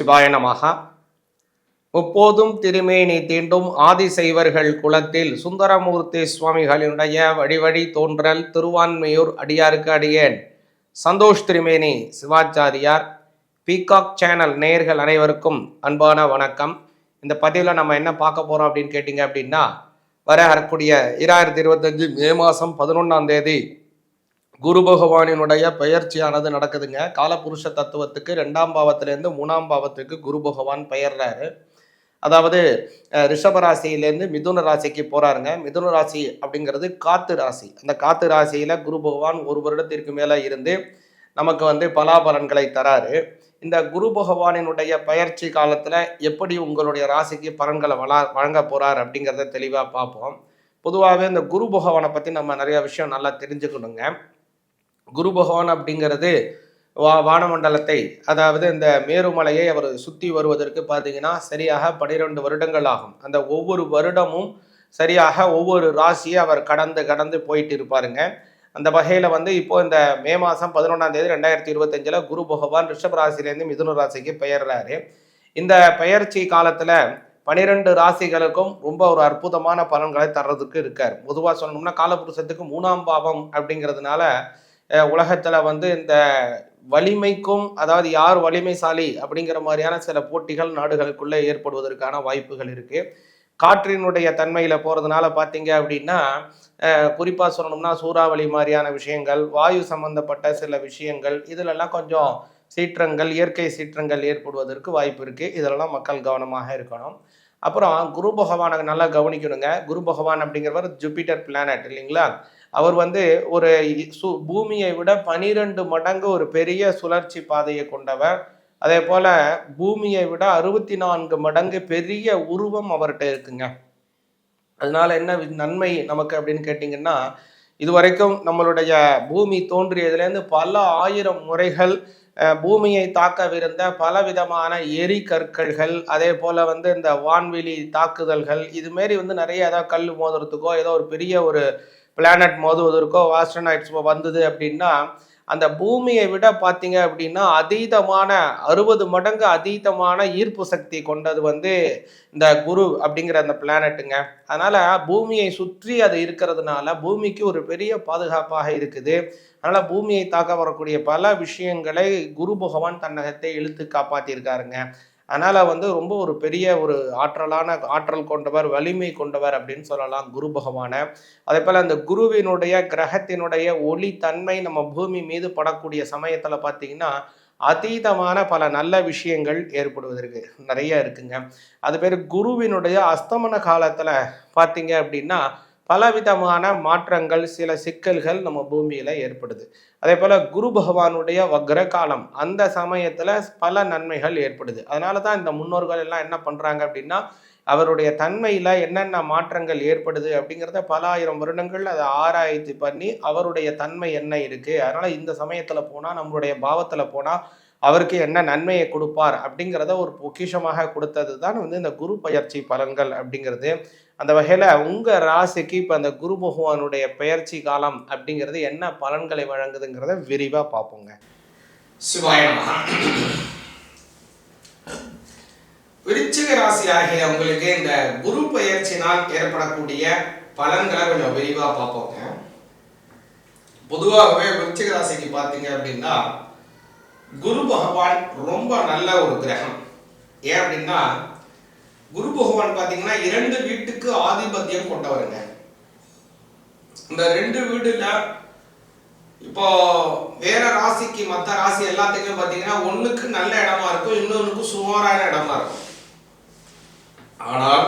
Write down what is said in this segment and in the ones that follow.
சிவாய நமஹ. முப்போதும் திருமேனி தீண்டும் ஆதிசைவர்கள் குலத்தில் சுந்தரமூர்த்தி சுவாமிகளினுடைய வழிவழி தோன்றல் திருவான்மையூர் அடியாருக்கு அடியேன் சந்தோஷ் திருமேனி சிவாச்சாரியார். பீகாக் சேனல் நேயர்கள் அனைவருக்கும் அன்பான வணக்கம். இந்த பதிவில் நம்ம என்ன பார்க்க போகிறோம் அப்படின்னு கேட்டிங்க அப்படின்னா, வரக்கூடிய 2025 மே மாதம் 11ஆம் தேதி குரு பகவானினுடைய பெயர்ச்சியானது நடக்குதுங்க. காலபுருஷ தத்துவத்துக்கு 2ஆம் பாவத்திலேருந்து 3ஆம் பாவத்துக்கு குரு பகவான் பெயர்றாரு. அதாவது ரிஷபராசியிலேருந்து மிதுன ராசிக்கு போறாருங்க. மிதுன ராசி அப்படிங்கிறது காத்து ராசி. அந்த காத்து ராசியில குரு பகவான் ஒரு வருடத்திற்கு மேலே இருந்து நமக்கு பலாபலன்களை தராரு. இந்த குரு பகவானினுடைய பயிற்சி காலத்துல எப்படி உங்களுடைய ராசிக்கு பலன்களை வழங்க போறார் அப்படிங்கிறத தெளிவா பார்ப்போம். பொதுவாகவே இந்த குரு பகவானை பத்தி நம்ம நிறைய விஷயம் நல்லா தெரிஞ்சுக்கணுங்க. குரு பகவான் அப்படிங்கிறது வானமண்டலத்தை, அதாவது இந்த மேருமலையை அவர் சுற்றி வருவதற்கு பார்த்தீங்கன்னா சரியாக 12 வருடங்கள் ஆகும். அந்த ஒவ்வொரு வருடமும் சரியாக ஒவ்வொரு ராசியை அவர் கடந்து போயிட்டு இருப்பாருங்க. அந்த வகையில் இப்போ இந்த மே மாதம் 11ஆம் தேதி 2025 குரு பகவான் ரிஷப ராசியிலேருந்து மிதுன ராசிக்கு பெயர்றாரு. இந்த பெயர்ச்சி காலத்தில் 12 ராசிகளுக்கும் ரொம்ப ஒரு அற்புதமான பலன்களை தர்றதுக்கு இருக்கார். பொதுவாக சொல்லணும்னா காலபுருஷத்துக்கு 3ஆம் பாவம் அப்படிங்கிறதுனால உலகத்தில் இந்த வலிமைக்கும், அதாவது யார் வலிமைசாலி அப்படிங்கிற மாதிரியான சில போட்டிகள் நாடுகளுக்குள்ளே ஏற்படுவதற்கான வாய்ப்புகள் இருக்குது. காற்றினுடைய தன்மையில் போகிறதுனால பார்த்தீங்க அப்படின்னா, குறிப்பாக சொல்லணும்னா சூறாவளி மாதிரியான விஷயங்கள், வாயு சம்பந்தப்பட்ட சில விஷயங்கள், இதிலெல்லாம் கொஞ்சம் சீற்றங்கள், இயற்கை சீற்றங்கள் ஏற்படுவதற்கு வாய்ப்பு இருக்குது. இதெல்லாம் மக்கள் கவனமாக இருக்கணும். அப்புறம் குரு பகவானை நல்லா கவனிக்கணுங்க. குரு பகவான் அப்படிங்கிறவர் ஜூபிட்டர் பிளானட் இல்லைங்களா? அவர் ஒரு பூமியை விட 12 மடங்கு ஒரு பெரிய சுழற்சி பாதையை கொண்டவர். அதே போல பூமியை விட 64 மடங்கு பெரிய உருவம் அவர்கிட்ட இருக்குங்க. அதனால என்ன நன்மை நமக்கு அப்படின்னு கேட்டிங்கன்னா, இதுவரைக்கும் நம்மளுடைய பூமி தோன்றியதுலேருந்து பல ஆயிரம் முறைகள் பூமியை தாக்கவிருந்த பலவிதமான எரிகற்கள்கள், அதே போல் இந்த வான்வெளி தாக்குதல்கள், இதுமாரி நிறைய ஏதாவது கல் மோதுறதுக்கோ ஏதோ ஒரு பெரிய ஒரு பிளானட் மோதுவதற்கோ ஆஸ்ட்ரோனாய்ட்ஸ் வந்தது அப்படின்னா, அந்த பூமியை விட பார்த்தீங்க அப்படின்னா அதீதமான 60 மடங்கு அதீதமான ஈர்ப்பு சக்தி கொண்டது இந்த குரு அப்படிங்கிற அந்த பிளானட்டுங்க. அதனால் பூமியை சுற்றி அது இருக்கிறதுனால பூமிக்கு ஒரு பெரிய பாதுகாப்பாக இருக்குது. அதனால் பூமியை தாக்க வரக்கூடிய பல விஷயங்களை குரு பகவான் தன்னகத்தை இழுத்து காப்பாற்றியிருக்காருங்க. அதனால் ரொம்ப ஒரு பெரிய ஒரு ஆற்றல் கொண்டவர், வலிமை கொண்டவர் அப்படின்னு சொல்லலாம் குரு பகவானை. அதே போல் அந்த குருவினுடைய கிரகத்தினுடைய ஒளி தன்மை நம்ம பூமி மீது படக்கூடிய சமயத்தில் பார்த்தீங்கன்னா அதீதமான பல நல்ல விஷயங்கள் ஏற்படுவதற்கு நிறைய இருக்குங்க. அது பேர் குருவினுடைய அஸ்தமன காலத்தில் பார்த்தீங்க அப்படின்னா பலவிதமான மாற்றங்கள், சில சிக்கல்கள் நம்ம பூமியில் ஏற்படுது. அதே போல் குரு பகவானுடைய வக்ர காலம், அந்த சமயத்தில் பல நன்மைகள் ஏற்படுது. அதனால தான் இந்த முன்னோர்கள் எல்லாம் என்ன பண்ணுறாங்க அப்படின்னா, அவருடைய தன்மையில் என்னென்ன மாற்றங்கள் ஏற்படுது அப்படிங்கிறத பல ஆயிரம் வருடங்கள் அதை ஆராய்ச்சி பண்ணி அவருடைய தன்மை என்ன இருக்குது, அதனால் இந்த சமயத்தில் போனால், நம்மளுடைய பாவத்தில் போனால் அவருக்கு என்ன நன்மையை கொடுப்பார் அப்படிங்கிறத ஒரு பொக்கிஷமாக கொடுத்தது தான் இந்த குரு பயிற்சி பலன்கள் அப்படிங்கிறது. அந்த வகையில் உங்கள் ராசிக்கு இப்போ அந்த குரு பகவானுடைய பெயர்ச்சி காலம் அப்படிங்கிறது என்ன பலன்களை வழங்குதுங்கிறத விரிவாக பார்ப்போங்க. சிவாய நமஹ. விருச்சிக ராசி ஆகிய உங்களுக்கு இந்த குரு பெயர்ச்சினால் ஏற்படக்கூடிய பலன்களை கொஞ்சம் விரிவாக பார்ப்போங்க. பொதுவாகவே விருச்சிக ராசிக்கு பார்த்தீங்க அப்படின்னா குரு பகவான் ரொம்ப நல்ல ஒரு கிரகம். ஏன் அப்படின்னா குரு பகவான் பார்த்தீங்கன்னா 2 வீட்டுக்கு ஆதிபத்தியம் கொண்டவருங்க. இந்த 2 வீடுல இப்போ வேற ராசிக்கு மற்ற ராசி எல்லாத்துக்கும் பார்த்தீங்கன்னா ஒண்ணுக்கு நல்ல இடமா இருக்கும், இன்னொன்னுக்கு சுமாரான இடமா இருக்கும். ஆனால்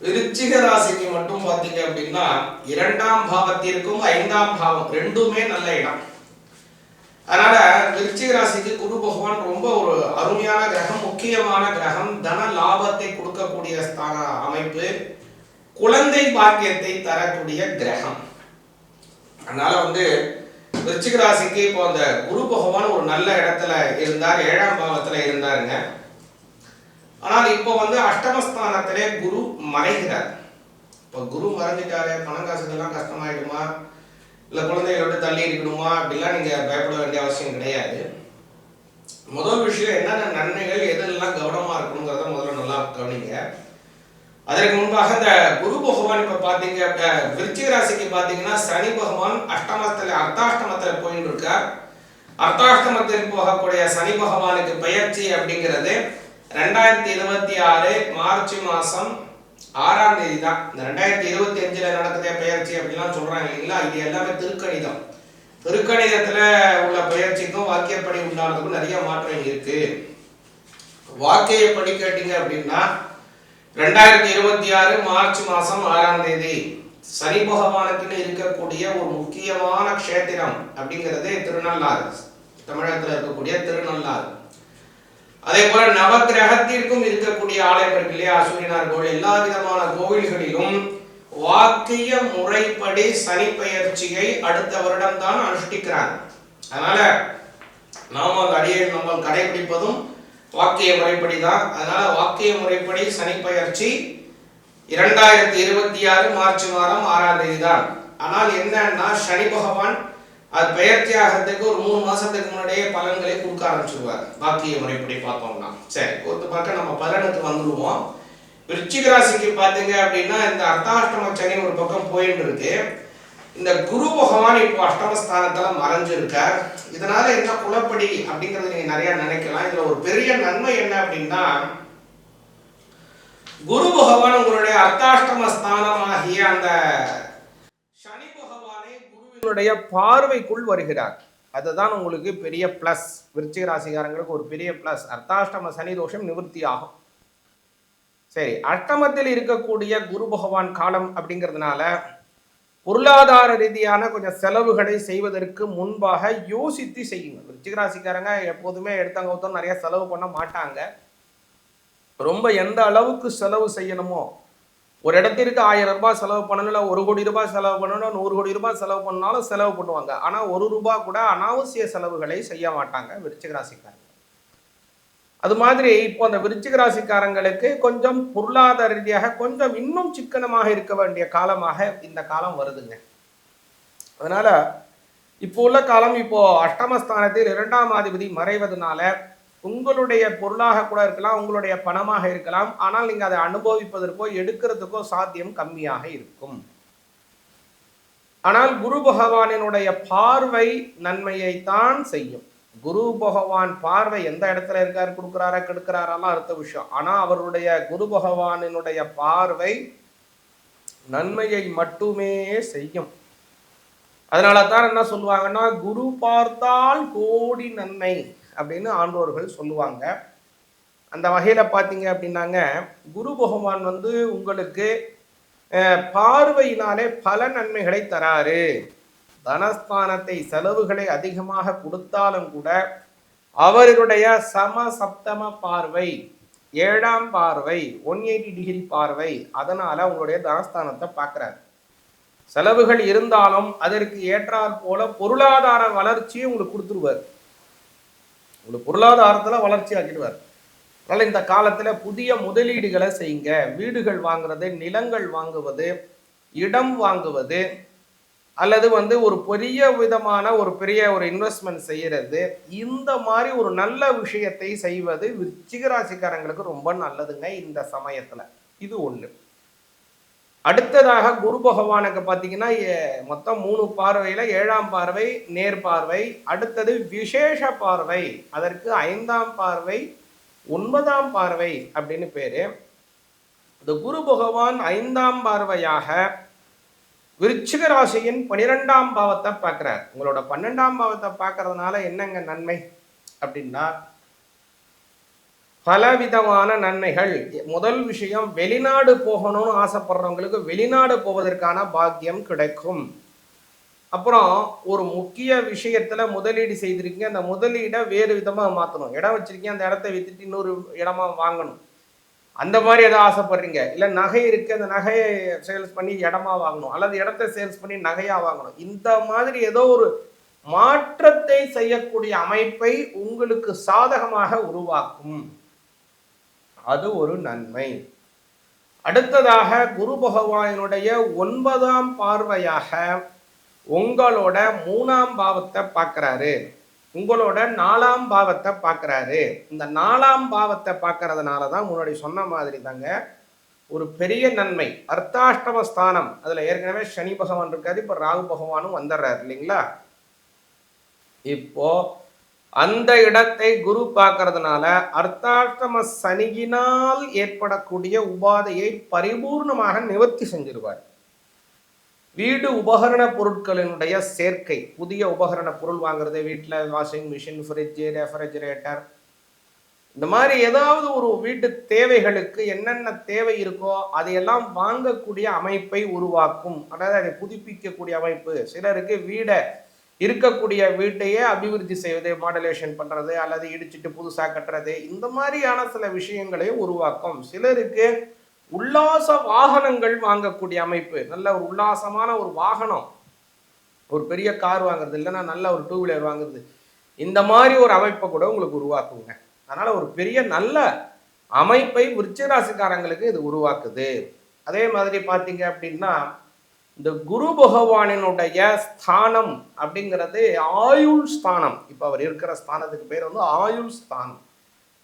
விருச்சிக ராசிக்கு மட்டும் பார்த்தீங்க அப்படின்னா 2ஆம் பாவத்திற்கும் 5ஆம் பாவம் ரெண்டுமே நல்ல இடம். அதனால விருச்சிக ராசிக்கு குரு பகவான் ரொம்ப ஒரு அருமையான கிரகம், முக்கியமான கிரகம், தன லாபத்தை கொடுக்கக்கூடிய ஸ்தான அமைப்பு, குழந்தை பாக்கியத்தை தரக்கூடிய கிரகம். அதனால விருச்சிக ராசிக்கு இப்போ அந்த குரு பகவான் ஒரு நல்ல இடத்துல இருந்தார், 7ஆம் பாவத்துல இருந்தாருங்க. ஆனால் இப்போ அஷ்டமஸ்தானத்திலே குரு மறைகிறார். இப்போ குரு மறைஞ்சிட்டாரு, பணம் காசுக்கெல்லாம் கஷ்டமாயிடுமா, இல்லை குழந்தைகளோட தள்ளி இருக்கணுமா அப்படிலாம் நீங்கள் பயப்பட வேண்டிய அவசியம் கிடையாது. முதல் விஷயம் என்னென்ன நன்மைகள், எதெல்லாம் கவனமா இருக்கணுங்கிறத முதல்ல நல்லா கவனிங்க. அதற்கு முன்பாக இந்த குரு பகவான் இப்ப பாத்தீங்க, விருச்சிக ராசிக்கு பாத்தீங்கன்னா சனி பகவான் அர்த்தாஷ்டமத்துல போயிட்டு இருக்கார். அர்த்தாஷ்டமத்தில் போகக்கூடிய சனி பகவானுக்கு பெயர்ச்சி அப்படிங்கிறது 2026 மார்ச் மாசம் 6ஆம் தேதி தான். இந்த 2025 நடக்குதே பெயர்ச்சி அப்படின்லாம் சொல்றாங்க இல்லைங்களா, இது எல்லாமே திருக்கணிதம். திருக்கணிதத்துல உள்ள பெயர்ச்சிக்கும் வாக்கியப்படி உண்டானதுக்கும் நிறைய மாற்றம் இருக்கு. வாக்கியப்படி கேட்டீங்க அப்படின்னா 2026 மார்ச் மாசம் 6ஆம் தேதி சனி பகவானுக்குன்னு இருக்கக்கூடிய ஒரு முக்கியமான க்ஷேத்திரம் அப்படிங்கிறது திருநள்ளாறு, தமிழகத்தில் இருக்கக்கூடிய திருநள்ளாறு. அதே போல நவகிரகத்திற்கும் இருக்கக்கூடிய ஆலயம் இருக்கு இல்லையா, சூரியனார் கோவில். எல்லா விதமான கோவில்களிலும் வாக்கிய முறைப்படி சனி பெயர்ச்சியை அடுத்த வருடம் தான் அனுஷ்டிக்கிறாங்க. அதனால நாம அந்த அடியை நம்ம கடைபிடிப்பதும் வாக்கிய முறைப்படி தான். அதனால வாக்கிய முறைப்படி சனி பெயர்ச்சி 2026 மார்ச் மாதம் 6ஆம் தேதி தான். ஆனால் என்னன்னா சனி பகவான் அது பெயர்ச்சி ஆகிறதுக்கு ஒரு 3 மாசத்துக்கு முன்னாடியே பலன்களை கொடுக்க ஆரம்பிச்சிருவார் வாக்கிய முறைப்படி பார்த்தோம்னா. சரி, ஒரு பக்கம் நம்ம பலனுக்கு வந்துடுவோம். விருச்சிக ராசிக்கு பார்த்தீங்க அப்படின்னா இந்த அர்த்தாஷ்டம சனி ஒரு பக்கம் போயிட்டு இருக்கு. இந்த குரு பகவான் இப்போ அஷ்டமஸ்தானத்துல மறைஞ்சிருக்கார். இதனால என்ன குலப்படி அப்படிங்கறது நீங்க நிறைய நினைக்கலாம். இதுல ஒரு பெரிய நன்மை என்ன அப்படின்னா, குரு பகவான் உங்களுடைய அர்த்தாஷ்டம ஸ்தானமாகிய அந்த சனி பகவானை குருவினுடைய பார்வைக்குள் வருகிறார். அதுதான் உங்களுக்கு பெரிய பிளஸ். விருச்சிக ராசிக்காரங்களுக்கு ஒரு பெரிய பிளஸ். அர்த்தாஷ்டம சனி தோஷம் நிவர்த்தி ஆகும். சரி, அஷ்டமத்தில் இருக்கக்கூடிய குரு பகவான் காலம் அப்படிங்கிறதுனால பொருளாதார ரீதியான கொஞ்சம் செலவுகளை செய்வதற்கு முன்பாக யோசித்து செய்யுங்க. விருச்சிக ராசிக்காரங்க எப்போதுமே எடுத்தவங்க நிறைய செலவு பண்ண மாட்டாங்க. ரொம்ப எந்த அளவுக்கு செலவு செய்யணுமோ, ஒரு இடத்திற்கு 1000 ரூபாய் செலவு பண்ணணும், இல்லை 1 கோடி ரூபாய் செலவு பண்ணணும், 100 கோடி ரூபாய் செலவு பண்ணாலும் செலவு பண்ணுவாங்க. ஆனால் 1 ரூபாய் கூட அனாவசிய செலவுகளை செய்ய மாட்டாங்க விருச்சிக ராசிக்காரங்க. அது மாதிரி இப்போ அந்த விருச்சிக ராசிக்காரங்களுக்கு கொஞ்சம் பொருளாதார ரீதியாக கொஞ்சம் இன்னும் சிக்கனமாக இருக்க வேண்டிய காலமாக இந்த காலம் வருதுங்க. அதனால இப்போ உள்ள காலம், இப்போ அஷ்டமஸ்தானத்தில் 2ஆம் அதிபதி மறைவதனால உங்களுடைய பொருளாக கூட இருக்கலாம், உங்களுடைய பணமாக இருக்கலாம். ஆனால் நீங்க அதை அனுபவிப்பதற்கோ எடுக்கிறதுக்கோ சாத்தியம் கம்மியாக இருக்கும். ஆனால் குரு பகவானினுடைய பார்வை நன்மையை தான் செய்யும். குரு பகவான் பார்வை எந்த இடத்துல இருக்காரு, கொடுக்குறாரா கெடுக்கிறாரெல்லாம் அடுத்த விஷயம். ஆனா அவருடைய குரு பகவானினுடைய பார்வை நன்மையை மட்டுமே செய்யும். அதனால தான் என்ன சொல்லுவாங்கன்னா, குரு பார்த்தால் கோடி நன்மை அப்படின்னு ஆண்டோர்கள் சொல்லுவாங்க. அந்த வகையில பார்த்தீங்க அப்படின்னாங்க, குரு பகவான் உங்களுக்கு பார்வையினாலே பல நன்மைகளை தராரு. தனஸ்தானத்தை செலவுகளை அதிகமாக கொடுத்தாலும் கூட அவருடைய சமசப்தம பார்வை, 7ஆம் பார்வை, 180 டிகிரி பார்வை, அதனால உங்களுடைய தனஸ்தானத்தை பார்க்கிறார். செலவுகள் இருந்தாலும் அதற்கு ஏற்றாற் போல பொருளாதார வளர்ச்சியை உங்களுக்கு கொடுத்துருவார். உங்களுக்கு பொருளாதாரத்துல வளர்ச்சி ஆக்கிடுவார். அதனால இந்த காலத்துல புதிய முதலீடுகளை செய்யுங்க. வீடுகள் வாங்குறது, நிலங்கள் வாங்குவது, இடம் வாங்குவது, அல்லது ஒரு பெரிய விதமான ஒரு பெரிய ஒரு இன்வெஸ்ட்மெண்ட் செய்யறது, இந்த மாதிரி ஒரு நல்ல விஷயத்தை செய்வது விருச்சிக ராசிக்காரங்களுக்கு ரொம்ப நல்லதுங்க இந்த சமயத்துல. இது ஒண்ணு. அடுத்ததாக குரு பகவானுக்கு பார்த்தீங்கன்னா மொத்தம் 3 பார்வையில 7ஆம் பார்வை நேர் பார்வை, அடுத்தது விசேஷ பார்வை, அதற்கு 5ஆம் பார்வை, 9ஆம் பார்வை அப்படின்னு பேரு. இந்த குரு பகவான் 5ஆம் பார்வையாக விருச்சிக ராசியின் 12ஆம் பாவத்தை பார்க்கிறார். உங்களோட 12ஆம் பாவத்தை பார்க்கறதுனால என்னங்க நன்மை அப்படின்னா, பலவிதமான நன்மைகள். முதல் விஷயம், வெளிநாடு போகணும்னு ஆசைப்படுறவங்களுக்கு வெளிநாடு போவதற்கான பாக்கியம் கிடைக்கும். அப்புறம் ஒரு முக்கிய விஷயத்துல முதலீடு செய்திருக்கீங்க, அந்த முதலீடை வேறு விதமா மாற்றணும். இடம் வச்சிருக்கீங்க, அந்த இடத்தை வித்துட்டு இன்னொரு இடமா வாங்கணும், அந்த மாதிரி எதாவது ஆசைப்படுறீங்க. இல்லை நகை இருக்கு, அந்த நகையை சேல்ஸ் பண்ணி இடமா வாங்கணும், அல்லது இடத்தை சேல்ஸ் பண்ணி நகையா வாங்கணும். இந்த மாதிரி ஏதோ ஒரு மாற்றத்தை செய்யக்கூடிய அமைப்பை உங்களுக்கு சாதகமாக உருவாக்கும். அது ஒரு நன்மை. அடுத்ததாக குரு பகவானுடைய 9ஆம் பார்வையாக உங்களோட 3ஆம் பாவத்தை பார்க்கிறாரு. உங்களோட 4ஆம் பாவத்தை பார்க்குறாரு. இந்த 4ஆம் பாவத்தை பார்க்கறதுனால தான் முன்னாடி சொன்ன மாதிரி தாங்க ஒரு பெரிய நன்மை. அர்த்தாஷ்டம ஸ்தானம், அதில் ஏற்கனவே சனி பகவான் இருக்காரு, இப்போ ராகு பகவானும் வந்துடுறாரு இல்லைங்களா? இப்போ அந்த இடத்தை குரு பார்க்கறதுனால அர்த்தாஷ்டம சனியினால் ஏற்படக்கூடிய உபாதையை பரிபூர்ணமாக நிவர்த்தி செஞ்சிருவார். வீடு உபகரண பொருட்களினுடைய சேர்க்கை, புதிய உபகரண பொருள் வாங்குறது, வீட்டில் வாஷிங் மிஷின், ஃப்ரிட்ஜு, ரெஃப்ரிஜரேட்டர், இந்த மாதிரி ஏதாவது ஒரு வீட்டு தேவைகளுக்கு என்னென்ன தேவை இருக்கோ அதையெல்லாம் வாங்கக்கூடிய அமைப்பை உருவாக்கும். அதாவது அதை புதுப்பிக்கக்கூடிய அமைப்பு. சிலருக்கு வீடை இருக்கக்கூடிய வீட்டையே அபிவிருத்தி செய்வது, மாடுலேஷன் பண்ணுறது, அல்லது இடிச்சிட்டு புதுசாக கட்டுறது, இந்த மாதிரியான சில விஷயங்களையும் உருவாக்கும். சிலருக்கு உல்லாச வாகனங்கள் வாங்கக்கூடிய அமைப்பு, நல்ல ஒரு உல்லாசமான ஒரு வாகனம், ஒரு பெரிய கார் வாங்குறது, இல்லைன்னா நல்ல ஒரு 2 வீலர் வாங்குறது, இந்த மாதிரி ஒரு அமைப்பை கூட உங்களுக்கு உருவாக்குங்க. அதனால் ஒரு பெரிய நல்ல அமைப்பை விருச்சிகராசிக்காரங்களுக்கு இது உருவாக்குது. அதே மாதிரி பார்த்தீங்க அப்படின்னா இந்த குரு பகவானினுடைய ஸ்தானம் அப்படிங்கிறது ஆயுள் ஸ்தானம். இப்போ அவர் இருக்கிற ஸ்தானத்துக்கு பேர் வந்து ஆயுள் ஸ்தானம்.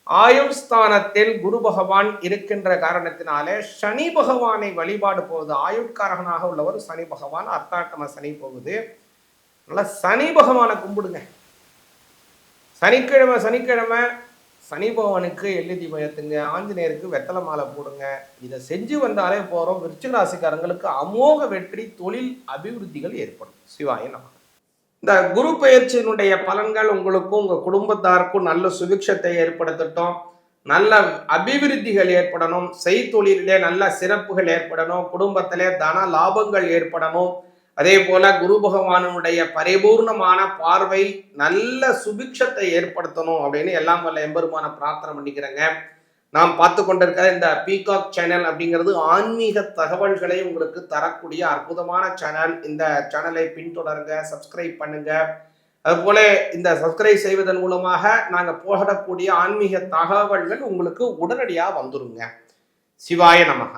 ஆயுள் ஸ்தானத்தில் குரு பகவான் இருக்கின்ற காரணத்தினாலே சனி பகவானை வழிபாடு போகுது. ஆயுட்காரகனாக உள்ளவர் சனி பகவான், அர்த்தாட்டம சனி போகுது. நல்லா சனி பகவானை கும்பிடுங்க. சனிக்கிழமை சனி பகவானுக்கு எள்ளு தீபம் ஏற்றுங்க, ஆஞ்சநேயருக்கு வெத்தலை மாலை போடுங்க. இதை செஞ்சு வந்தாலே போகிறோம். விருச்சிக ராசிக்காரங்களுக்கு அமோக வெற்றி, தொழில் அபிவிருத்திகள் ஏற்படும். சிவாய நம. இந்த குரு பெயர்ச்சியினுடைய பலன்கள் உங்களுக்கும் உங்கள் குடும்பத்தாருக்கும் நல்ல சுபிக்ஷத்தை ஏற்படுத்தட்டும், நல்ல அபிவிருத்திகள் ஏற்படணும், செய்தொழிலே நல்ல சிறப்புகள் ஏற்படணும், குடும்பத்திலே தன லாபங்கள் ஏற்படணும். அதே போல குரு பகவானுடைய பரிபூர்ணமான பார்வை நல்ல சுபிக்ஷத்தை ஏற்படுத்தணும் அப்படின்னு எல்லாம் வல்ல எம்பெருமான பிரார்த்தனை பண்ணிக்கிறேங்க. நாம் பார்த்து கொண்டிருக்கிற இந்த பீகாக் சேனல் அப்படிங்கிறது ஆன்மீக தகவல்களை உங்களுக்கு தரக்கூடிய அற்புதமான சேனல். இந்த சேனலை பின்தொடருங்க, சப்ஸ்கிரைப் பண்ணுங்க. அதுபோல இந்த சப்ஸ்கிரைப் செய்வதன் மூலமாக நாங்கள் போடக்கூடிய ஆன்மீக தகவல்கள் உங்களுக்கு உடனடியாக வந்துருங்க. சிவாய நமக.